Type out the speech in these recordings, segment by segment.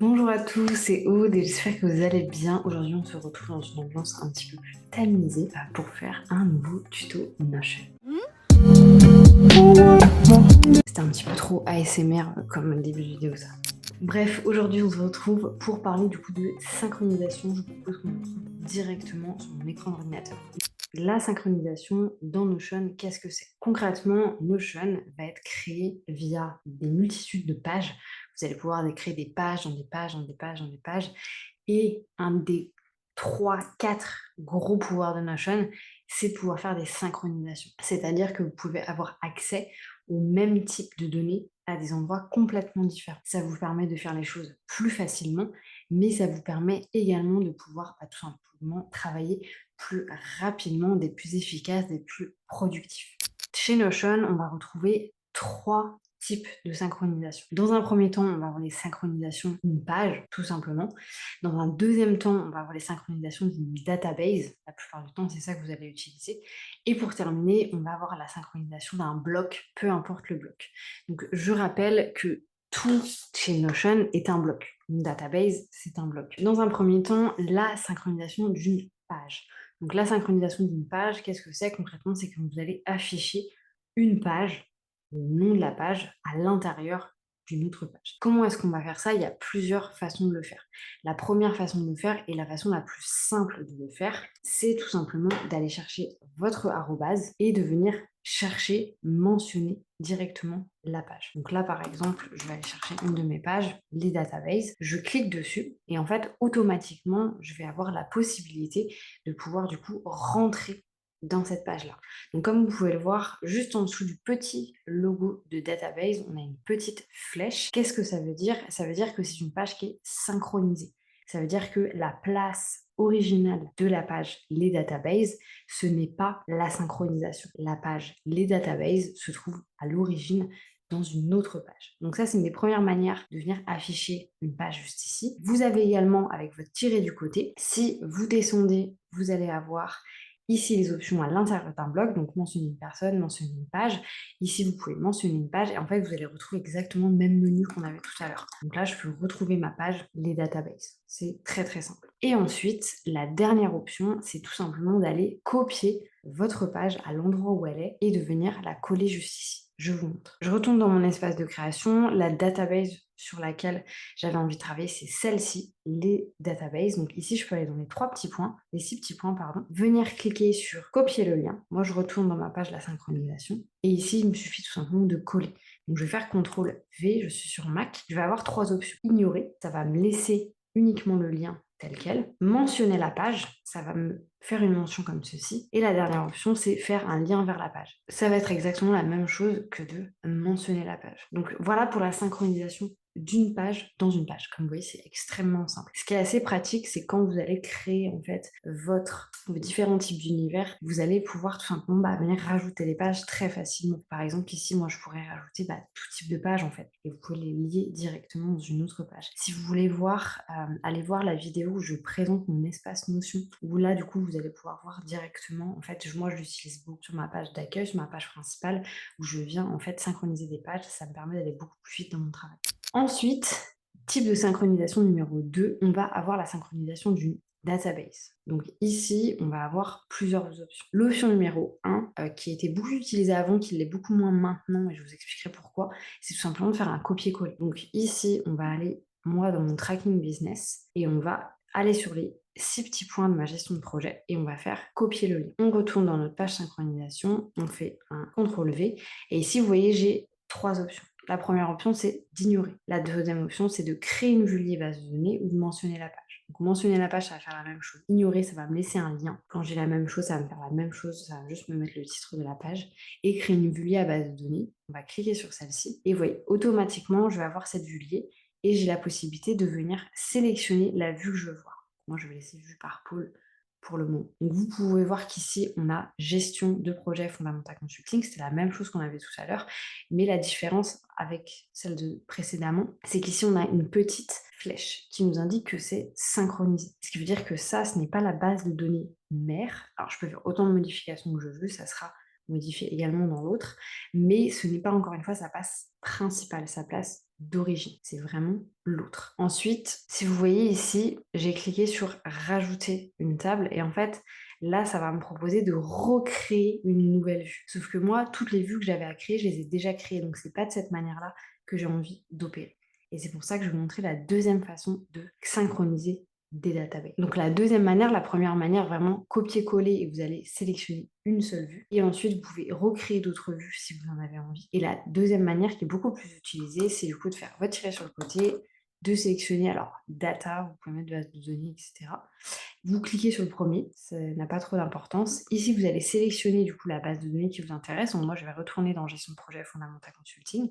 Bonjour à tous, c'est Aude et j'espère que vous allez bien. Aujourd'hui, on se retrouve dans une ambiance un petit peu plus tamisée pour faire un nouveau tuto Notion. C'était un petit peu trop ASMR comme début de vidéo ça. Bref, aujourd'hui, on se retrouve pour parler du coup de synchronisation. Je vous propose qu'on le retrouve directement sur mon écran d'ordinateur. La synchronisation dans Notion, qu'est-ce que c'est? Concrètement, Notion va être créé via des multitudes de pages. Vous allez pouvoir créer des pages dans des pages, dans des pages, dans des pages. Et un des 3, 4 gros pouvoirs de Notion, c'est de pouvoir faire des synchronisations. C'est-à-dire que vous pouvez avoir accès au même type de données à des endroits complètement différents. Ça vous permet de faire les choses plus facilement, mais ça vous permet également de pouvoir tout simplement travailler plus rapidement, d'être plus efficace, d'être plus productif. Chez Notion, on va retrouver 3 types de synchronisation. Dans un premier temps, on va avoir les synchronisations d'une page, tout simplement. Dans un deuxième temps, on va avoir les synchronisations d'une database. La plupart du temps, c'est ça que vous allez utiliser. Et pour terminer, on va avoir la synchronisation d'un bloc, peu importe le bloc. Donc, je rappelle que tout chez Notion est un bloc. Une database, c'est un bloc. Dans un premier temps, la synchronisation d'une page. Donc la synchronisation d'une page, qu'est-ce que c'est concrètement? C'est que vous allez afficher une page, le nom de la page, à l'intérieur d'une autre page. Comment est-ce qu'on va faire ça? Il y a plusieurs façons de le faire. La première façon de le faire, et la façon la plus simple de le faire, c'est tout simplement d'aller chercher votre arrobase et de venir chercher, mentionner directement la page. Donc là, par exemple, je vais aller chercher une de mes pages, les databases, je clique dessus et en fait, automatiquement, je vais avoir la possibilité de pouvoir du coup rentrer dans cette page-là. Donc comme vous pouvez le voir, juste en dessous du petit logo de database, on a une petite flèche. Qu'est-ce que ça veut dire? Ça veut dire que c'est une page qui est synchronisée. Ça veut dire que la place originale de la page les databases, ce n'est pas la synchronisation. La page les databases se trouve à l'origine dans une autre page. Donc ça, c'est une des premières manières de venir afficher une page juste ici. Vous avez également, avec votre tiret du côté, si vous descendez, vous allez avoir ici les options à l'intérieur d'un bloc, donc mentionner une personne, mentionner une page. Ici, vous pouvez mentionner une page et en fait, vous allez retrouver exactement le même menu qu'on avait tout à l'heure. Donc là, je peux retrouver ma page, les databases. C'est très très simple. Et ensuite, la dernière option, c'est tout simplement d'aller copier votre page à l'endroit où elle est et de venir la coller juste ici. Je vous montre. Je retourne dans mon espace de création. La database sur laquelle j'avais envie de travailler, c'est celle-ci, les databases. Donc ici, je peux aller dans les 6 petits points, pardon, venir cliquer sur copier le lien. Moi, je retourne dans ma page la synchronisation. Et ici, il me suffit tout simplement de coller. Donc je vais faire CTRL V, je suis sur Mac. Je vais avoir 3 options. Ignorer, ça va me laisser uniquement le lien tel quel. Mentionner la page, ça va me faire une mention comme ceci. Et la dernière option, c'est faire un lien vers la page. Ça va être exactement la même chose que de mentionner la page. Donc voilà pour la synchronisation d'une page dans une page. Comme vous voyez, c'est extrêmement simple. Ce qui est assez pratique, c'est quand vous allez créer en fait vos différents types d'univers, vous allez pouvoir tout simplement venir rajouter les pages très facilement. Par exemple, ici, moi, je pourrais rajouter tout type de pages en fait, et vous pouvez les lier directement dans une autre page. Si vous voulez voir, allez voir la vidéo où je présente mon espace Notion, où là, du coup, vous allez pouvoir voir directement. En fait, moi, je l'utilise beaucoup sur ma page d'accueil, sur ma page principale, où je viens en fait synchroniser des pages. Ça me permet d'aller beaucoup plus vite dans mon travail. Ensuite, type de synchronisation numéro 2, on va avoir la synchronisation d'une database. Donc ici, on va avoir plusieurs options. L'option numéro 1, qui était beaucoup utilisée avant, qui l'est beaucoup moins maintenant, et je vous expliquerai pourquoi, c'est tout simplement de faire un copier-coller. Donc ici, on va aller, moi, dans mon tracking business, et on va aller sur les 6 petits points de ma gestion de projet, et on va faire copier le lien. On retourne dans notre page synchronisation, on fait un CTRL-V, et ici, vous voyez, j'ai 3 options. La première option, c'est d'ignorer. La deuxième option, c'est de créer une vue liée base de données ou de mentionner la page. Donc mentionner la page, ça va faire la même chose. Ignorer, ça va me laisser un lien. Quand j'ai la même chose, ça va me faire la même chose, ça va juste me mettre le titre de la page. Et créer une vue liée à base de données, on va cliquer sur celle-ci. Et vous voyez, automatiquement, je vais avoir cette vue liée et j'ai la possibilité de venir sélectionner la vue que je veux voir. Moi, je vais laisser vue par pôle pour le moment. Donc vous pouvez voir qu'ici, on a gestion de projet Fondamental Consulting. C'était la même chose qu'on avait tout à l'heure. Mais la différence avec celle de précédemment, c'est qu'ici, on a une petite flèche qui nous indique que c'est synchronisé. Ce qui veut dire que ça, ce n'est pas la base de données mère. Alors, je peux faire autant de modifications que je veux, ça sera modifié également dans l'autre, mais ce n'est pas encore une fois sa place principale, sa place d'origine. C'est vraiment l'autre. Ensuite, si vous voyez ici, j'ai cliqué sur rajouter une table et en fait, là, ça va me proposer de recréer une nouvelle vue. Sauf que moi, toutes les vues que j'avais à créer, je les ai déjà créées. Donc, c'est pas de cette manière-là que j'ai envie d'opérer. Et c'est pour ça que je vais vous montrer la deuxième façon de synchroniser des databases. Donc la deuxième manière, la première manière, vraiment copier-coller et vous allez sélectionner une seule vue. Et ensuite, vous pouvez recréer d'autres vues si vous en avez envie. Et la deuxième manière qui est beaucoup plus utilisée, c'est du coup de faire retirer sur le côté, de sélectionner, alors data, vous pouvez mettre de base de données, etc. Vous cliquez sur le premier, ça n'a pas trop d'importance. Ici, vous allez sélectionner du coup la base de données qui vous intéresse. Donc moi, je vais retourner dans gestion de projet Fondamental Consulting.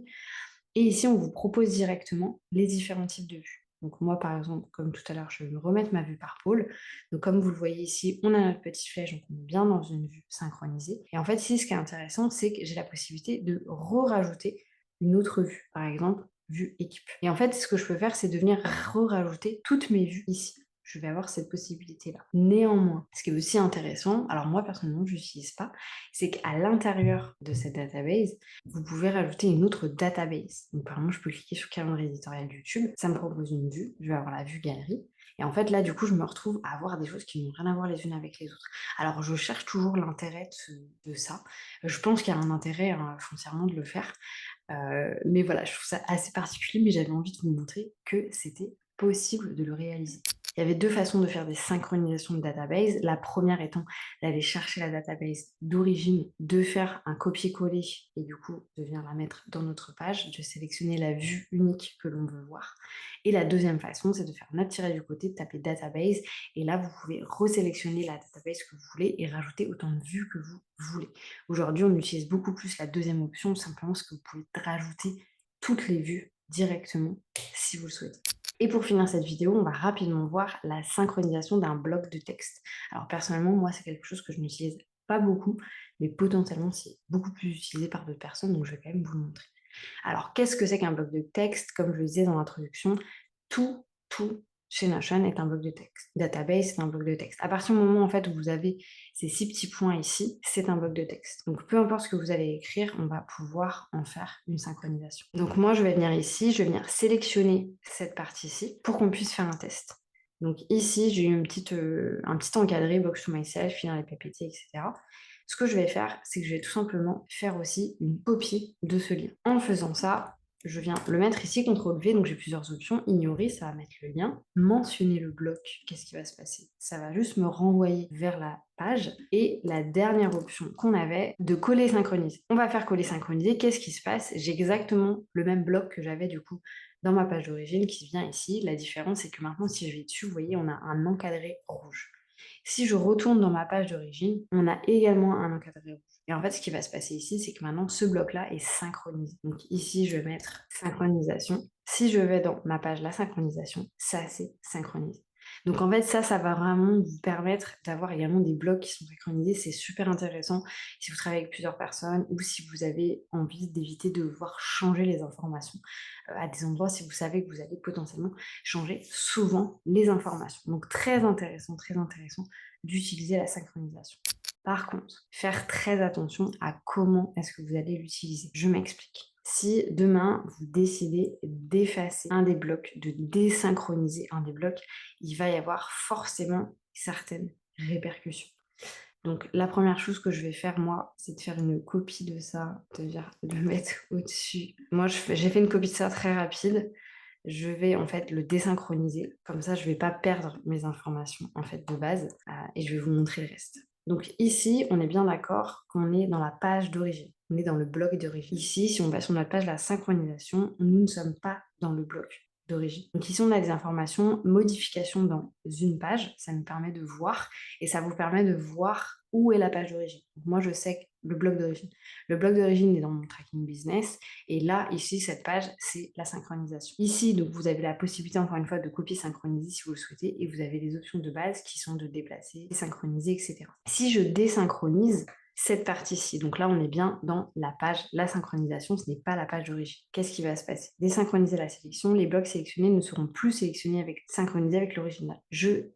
Et ici, on vous propose directement les différents types de vues. Donc moi, par exemple, comme tout à l'heure, je vais me remettre ma vue par pôle. Donc comme vous le voyez ici, on a notre petite flèche, donc on est bien dans une vue synchronisée. Et en fait, ici, ce qui est intéressant, c'est que j'ai la possibilité de rajouter une autre vue, par exemple, vue équipe. Et en fait, ce que je peux faire, c'est de venir rajouter toutes mes vues ici. Je vais avoir cette possibilité-là. Néanmoins, ce qui est aussi intéressant, alors moi personnellement, je n'utilise pas, c'est qu'à l'intérieur de cette database, vous pouvez rajouter une autre database. Donc, par exemple, je peux cliquer sur calendrier éditorial YouTube, ça me propose une vue, je vais avoir la vue galerie. Et en fait, là, du coup, je me retrouve à avoir des choses qui n'ont rien à voir les unes avec les autres. Alors, je cherche toujours l'intérêt de ça. Je pense qu'il y a un intérêt foncièrement de le faire. Mais voilà, je trouve ça assez particulier, mais j'avais envie de vous montrer que c'était possible de le réaliser. Il y avait deux façons de faire des synchronisations de database. La première étant d'aller chercher la database d'origine, de faire un copier-coller et du coup de venir la mettre dans notre page, de sélectionner la vue unique que l'on veut voir. Et la deuxième façon, c'est de faire notre tiret du côté, de taper database et là vous pouvez resélectionner la database que vous voulez et rajouter autant de vues que vous voulez. Aujourd'hui, on utilise beaucoup plus la deuxième option, simplement parce que vous pouvez rajouter toutes les vues directement si vous le souhaitez. Et pour finir cette vidéo, on va rapidement voir la synchronisation d'un bloc de texte. Alors personnellement, moi, c'est quelque chose que je n'utilise pas beaucoup, mais potentiellement, c'est beaucoup plus utilisé par d'autres personnes, donc je vais quand même vous le montrer. Alors, qu'est-ce que c'est qu'un bloc de texte? Comme je le disais dans l'introduction, tout chez Notion est un bloc de texte. Database, c'est un bloc de texte. À partir du moment en fait, où vous avez ces 6 petits points ici, c'est un bloc de texte. Donc, peu importe ce que vous allez écrire, on va pouvoir en faire une synchronisation. Donc, moi, je vais venir ici, je vais venir sélectionner cette partie-ci pour qu'on puisse faire un test. Donc ici, j'ai eu un petit encadré, box to myself, finir les PPT, etc. Ce que je vais faire, c'est que je vais tout simplement faire aussi une copie de ce lien. En faisant ça, je viens le mettre ici, CTRL-V, donc j'ai plusieurs options. Ignorer, ça va mettre le lien. Mentionner le bloc, qu'est-ce qui va se passer? Ça va juste me renvoyer vers la page. Et la dernière option qu'on avait, de coller synchroniser. On va faire coller synchroniser. Qu'est-ce qui se passe? J'ai exactement le même bloc que j'avais du coup dans ma page d'origine qui vient ici. La différence, c'est que maintenant, si je vais dessus, vous voyez, on a un encadré rouge. Si je retourne dans ma page d'origine, on a également un encadré rouge. Et en fait, ce qui va se passer ici, c'est que maintenant, ce bloc-là est synchronisé. Donc ici, je vais mettre synchronisation. Si je vais dans ma page la synchronisation, ça c'est synchronisé. Donc en fait, ça va vraiment vous permettre d'avoir également des blocs qui sont synchronisés. C'est super intéressant si vous travaillez avec plusieurs personnes ou si vous avez envie d'éviter de devoir changer les informations à des endroits si vous savez que vous allez potentiellement changer souvent les informations. Donc très intéressant d'utiliser la synchronisation. Par contre, faire très attention à comment est-ce que vous allez l'utiliser. Je m'explique. Si demain, vous décidez d'effacer un des blocs, de désynchroniser un des blocs, il va y avoir forcément certaines répercussions. Donc la première chose que je vais faire, moi, c'est de faire une copie de ça, de le mettre au-dessus. Moi, j'ai fait une copie de ça très rapide. Je vais en fait le désynchroniser. Comme ça, je ne vais pas perdre mes informations en fait de base et je vais vous montrer le reste. Donc ici, on est bien d'accord qu'on est dans la page d'origine. On est dans le bloc d'origine. Ici, si on va sur notre page la synchronisation, nous ne sommes pas dans le bloc d'origine. Donc ici, on a des informations, modifications dans une page. Ça nous permet de voir et ça vous permet de voir où est la page d'origine. Donc moi, je sais que le bloc d'origine. Le bloc d'origine est dans mon tracking business. Et là, ici, cette page, c'est la synchronisation. Ici, donc, vous avez la possibilité, encore une fois, de copier, synchroniser si vous le souhaitez. Et vous avez les options de base qui sont de déplacer, synchroniser, etc. Si je désynchronise cette partie-ci, donc là, on est bien dans la page, la synchronisation, ce n'est pas la page d'origine. Qu'est-ce qui va se passer? Désynchroniser la sélection, les blocs sélectionnés ne seront plus sélectionnés synchronisés avec l'original. Je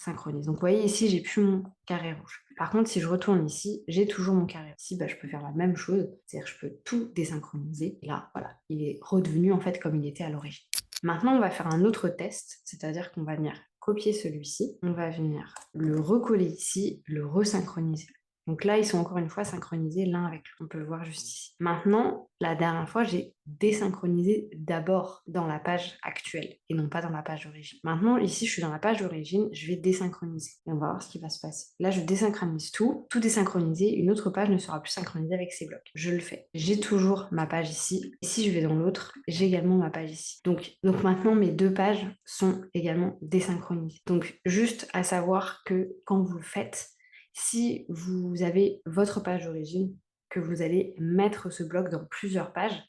synchronise. Donc vous voyez ici, j'ai plus mon carré rouge. Par contre, si je retourne ici, j'ai toujours mon carré. Ici, je peux faire la même chose, c'est-à-dire je peux tout désynchroniser. Et là, voilà, il est redevenu en fait comme il était à l'origine. Maintenant, on va faire un autre test, c'est-à-dire qu'on va venir copier celui-ci, on va venir le recoller ici, le resynchroniser. Donc là, ils sont encore une fois synchronisés l'un avec l'autre. On peut le voir juste ici. Maintenant, la dernière fois, j'ai désynchronisé d'abord dans la page actuelle et non pas dans la page d'origine. Maintenant, ici, je suis dans la page d'origine, je vais désynchroniser. Et on va voir ce qui va se passer. Là, je désynchronise tout désynchronisé, une autre page ne sera plus synchronisée avec ces blocs. Je le fais. J'ai toujours ma page ici. Et si je vais dans l'autre, j'ai également ma page ici. Donc maintenant, mes deux pages sont également désynchronisées. Donc juste à savoir que quand vous le faites, si vous avez votre page d'origine, que vous allez mettre ce bloc dans plusieurs pages,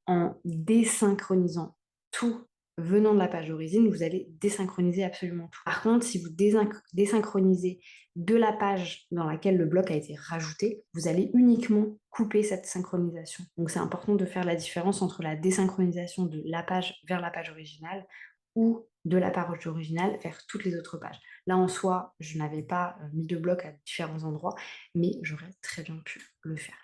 en désynchronisant tout venant de la page d'origine, vous allez désynchroniser absolument tout. Par contre, si vous désynchronisez de la page dans laquelle le bloc a été rajouté, vous allez uniquement couper cette synchronisation. Donc c'est important de faire la différence entre la désynchronisation de la page vers la page originale ou de la page originale vers toutes les autres pages. Là, en soi, je n'avais pas mis de bloc à différents endroits, mais j'aurais très bien pu le faire.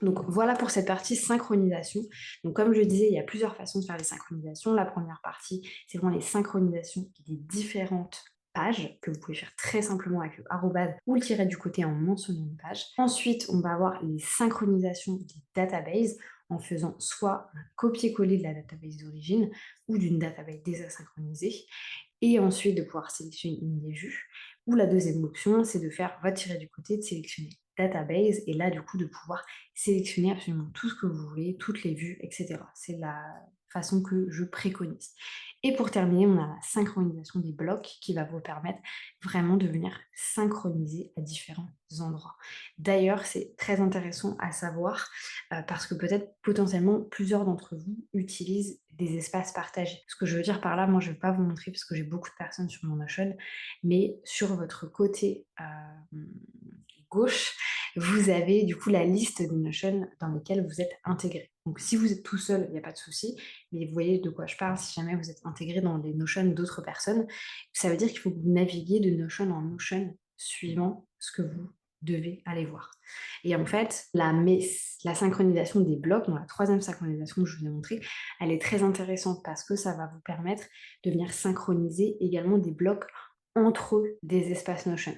Donc voilà pour cette partie synchronisation. Donc comme je disais, il y a plusieurs façons de faire les synchronisations. La première partie, c'est vraiment les synchronisations des différentes pages que vous pouvez faire très simplement avec le arrobase ou le tiret du côté en mentionnant une page. Ensuite, on va avoir les synchronisations des databases en faisant soit un copier-coller de la database d'origine ou d'une database déjà synchronisée, et ensuite de pouvoir sélectionner une des vues. Ou la deuxième option, c'est de faire votre tiret du côté, de sélectionner database, et là du coup de pouvoir sélectionner absolument tout ce que vous voulez, toutes les vues, etc. C'est la façon que je préconise. Et pour terminer, on a la synchronisation des blocs qui va vous permettre vraiment de venir synchroniser à différents endroits. D'ailleurs, c'est très intéressant à savoir parce que peut-être potentiellement plusieurs d'entre vous utilisent des espaces partagés. Ce que je veux dire par là, moi je ne vais pas vous montrer parce que j'ai beaucoup de personnes sur mon Notion, mais sur votre côté gauche, vous avez du coup la liste des Notion dans lesquelles vous êtes intégré. Donc si vous êtes tout seul, il n'y a pas de souci, mais vous voyez de quoi je parle si jamais vous êtes intégré dans les Notion d'autres personnes. Ça veut dire qu'il faut que vous naviguiez de Notion en Notion suivant ce que vous devez aller voir. Et en fait, la synchronisation des blocs, dans la troisième synchronisation que je vous ai montrée, elle est très intéressante parce que ça va vous permettre de venir synchroniser également des blocs entre des espaces Notion.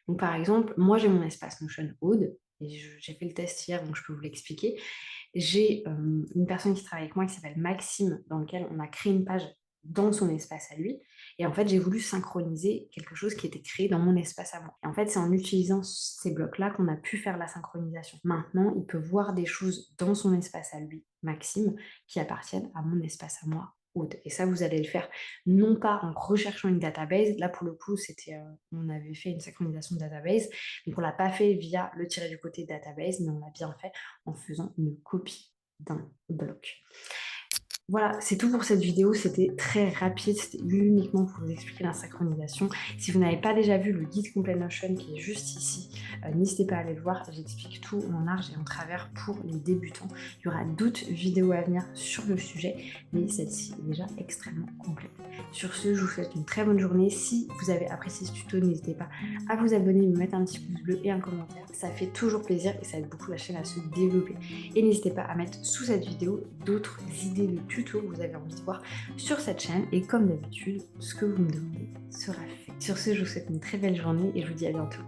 Donc par exemple, moi j'ai mon espace Notion Aude, et j'ai fait le test hier, donc je peux vous l'expliquer. J'ai une personne qui travaille avec moi qui s'appelle Maxime, dans lequel on a créé une page dans son espace à lui. Et en fait, j'ai voulu synchroniser quelque chose qui était créé dans mon espace à moi. Et en fait, c'est en utilisant ces blocs-là qu'on a pu faire la synchronisation. Maintenant, il peut voir des choses dans son espace à lui, Maxime, qui appartiennent à mon espace à moi, Aude. Et ça, vous allez le faire non pas en recherchant une database. Là, pour le coup, on avait fait une synchronisation de database. Donc, on ne l'a pas fait via le tiret du côté database, mais on l'a bien fait en faisant une copie d'un bloc. Voilà, c'est tout pour cette vidéo, c'était très rapide, c'était uniquement pour vous expliquer la synchronisation. Si vous n'avez pas déjà vu le guide complet Notion qui est juste ici, n'hésitez pas à aller le voir, j'explique tout en large et en travers pour les débutants. Il y aura d'autres vidéos à venir sur le sujet, mais celle-ci est déjà extrêmement complète. Sur ce, je vous souhaite une très bonne journée. Si vous avez apprécié ce tuto, n'hésitez pas à vous abonner, me mettre un petit pouce bleu et un commentaire. Ça fait toujours plaisir et ça aide beaucoup la chaîne à se développer. Et n'hésitez pas à mettre sous cette vidéo d'autres idées de tutos que vous avez envie de voir sur cette chaîne. Et comme d'habitude, ce que vous me demandez sera fait. Sur ce, je vous souhaite une très belle journée et je vous dis à bientôt.